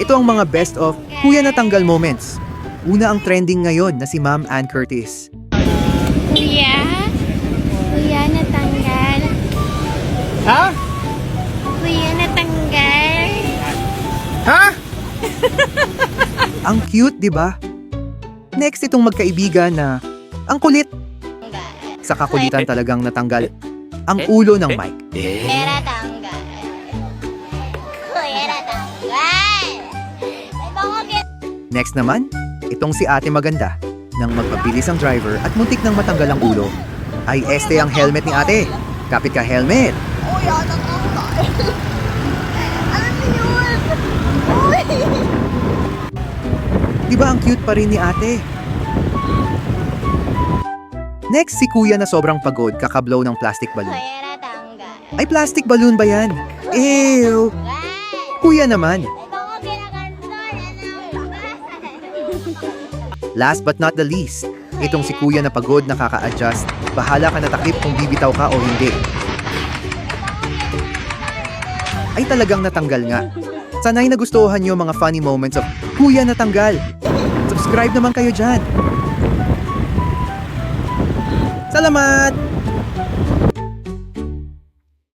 Ito ang mga best of Kuya Natanggal moments. Una ang trending ngayon na si Ma'am Ann Curtis. Kuya? Kuya, natanggal. Ha? Kuya, natanggal. Ha? Ang cute, di ba? Next itong magkaibigan na ang kulit. Sa kakulitan talagang natanggal ang ulo ng mic. Kuya, natanggal. Kuya, natanggal. Next naman, itong si Ate Maganda. Nang magpabilis ang driver at muntik nang matanggal ang ulo, ay este ang helmet ni Ate. Kapit ka helmet! Kuya, natanggal. Ano yun? Uy! Di ba ang cute pa rin ni Ate? Next si Kuya na sobrang pagod kakablow ng plastic balloon. Kuya, natanggal. Ay plastic balloon ba yan? Ew! Kuya naman! Last but not the least, itong si Kuya na pagod na kaka-adjust. Bahala ka na takip kung bibitaw ka o hindi. Ay talagang natanggal nga. Sana'y nagustuhan nyo mga funny moments of Kuya Natanggal. Subscribe naman kayo dyan. Salamat!